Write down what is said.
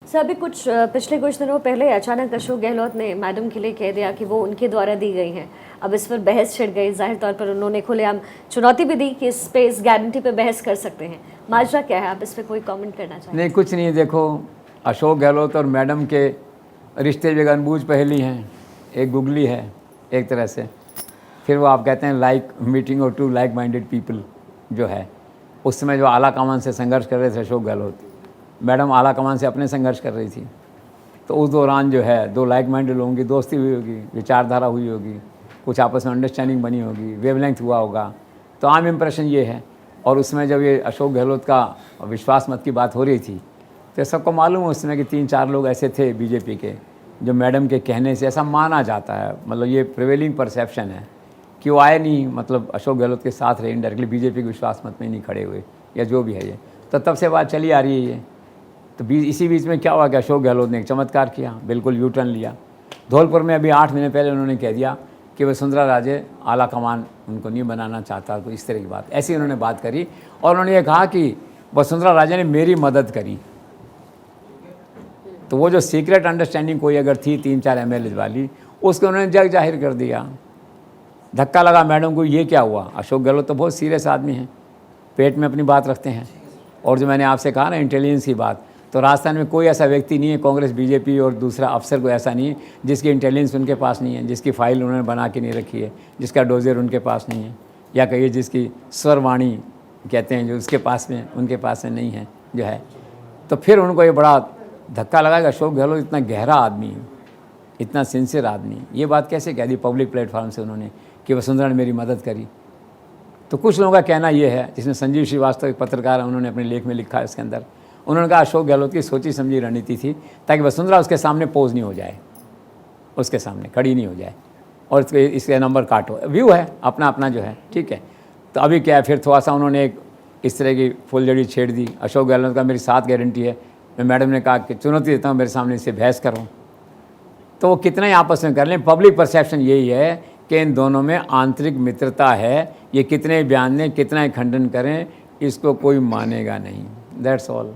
Sir अभी पिछले कुछ दिनों पहले अचानक अशोक गहलोत ने मैडम के लिए कह दिया कि वो उनके द्वारा दी गई हैं। अब इस पर बहस छिड़ गई। जाहिर तौर पर उन्होंने खुलेआम चुनौती भी दी कि इस पे, इस गारंटी पे बहस कर सकते हैं। माजरा क्या है, आप इस पर कोई कमेंट करना चाहेंगे? नहीं, कुछ नहीं। देखो, अशोक गहलोत और मैडम के रिश्ते जो अनबूझ पहेली हैं, एक गुगली है एक तरह से। फिर वो आप कहते हैं लाइक मीटिंग और टू लाइक माइंडेड पीपल जो है, उस समय जो आला कमान से संघर्ष कर रहे थे अशोक गहलोत, मैडम आला कमान से अपने संघर्ष कर रही थी, तो उस दौरान जो है दो लाइक माइंडेड लोगों की दोस्ती हुई होगी, विचारधारा हुई होगी, कुछ आपस में अंडरस्टैंडिंग बनी होगी, वेवलेंथ हुआ होगा। तो आम इम्प्रेशन ये है। और उसमें जब ये अशोक गहलोत का विश्वास मत की बात हो रही थी, तो सबको मालूम है उसमें कि 3-4 लोग ऐसे थे बीजेपी के जो मैडम के कहने से, ऐसा माना जाता है, मतलब ये प्रिवेलिंग परसेप्शन है कि वो आए नहीं, मतलब अशोक गहलोत के साथ रहे, इनडायरेक्टली बीजेपी के विश्वास मत में नहीं खड़े हुए, या जो भी है ये। तो तब से बात चली आ रही है ये। तो इसी बीच में क्या हुआ कि अशोक गहलोत ने एक चमत्कार किया, बिल्कुल यू टर्न लिया। धौलपुर में अभी 8 महीने पहले उन्होंने कह दिया कि वसुंधरा राजे आला कमान उनको नहीं बनाना चाहता, तो इस तरह की बात, ऐसी उन्होंने बात करी। और उन्होंने ये कहा कि वसुंधरा राजे ने मेरी मदद करी। तो वो जो सीक्रेट अंडरस्टैंडिंग कोई अगर थी 3-4 एमएलए वाली, उसको उन्होंने जग जाहिर कर दिया। धक्का लगा मैडम को, ये क्या हुआ? अशोक गहलोत तो बहुत सीरियस आदमी हैं, पेट में अपनी बात रखते हैं। और जो मैंने आपसे कहा ना इंटेलिजेंस की बात, तो राजस्थान में कोई ऐसा व्यक्ति नहीं है, कांग्रेस बीजेपी और दूसरा अफसर को ऐसा नहीं है जिसकी इंटेलिजेंस उनके पास नहीं है, जिसकी फाइल उन्होंने बना के नहीं रखी है, जिसका डोजर उनके पास नहीं है, या कहिए जिसकी स्वरवाणी कहते हैं जो उसके पास में, उनके पास में नहीं है जो है। तो फिर उनको ये बड़ा धक्का लगा कि अशोक गहलोत इतना गहरा आदमी, इतना सिंसियर आदमी, ये बात कैसे कह दी पब्लिक प्लेटफॉर्म से उन्होंने कि वसुंधरा ने मेरी मदद करी। तो कुछ लोगों का कहना ये है, जिसमें संजीव श्रीवास्तव एक पत्रकार हैं, उन्होंने अपने लेख में लिखा है उसके अंदर, उन्होंने कहा अशोक गहलोत की सोची समझी रणनीति थी ताकि वसुंधरा उसके सामने पोज नहीं हो जाए, उसके सामने खड़ी नहीं हो जाए और इसके नंबर काटो। व्यू है अपना अपना जो है, ठीक है। तो अभी क्या है, फिर थोड़ा सा उन्होंने एक इस तरह की फुलझड़ी छेड़ दी। अशोक गहलोत का मेरी 7 गारंटी है। मैं मैडम ने कहा कि चुनौती देता हूँ, मेरे सामने इससे बहस करो। तो वो कितना ही आपस में कर लें, पब्लिक परसेप्शन यही है कि इन दोनों में आंतरिक मित्रता है। ये कितने बयान दें, कितना ही खंडन करें, इसको कोई मानेगा नहीं। That's all.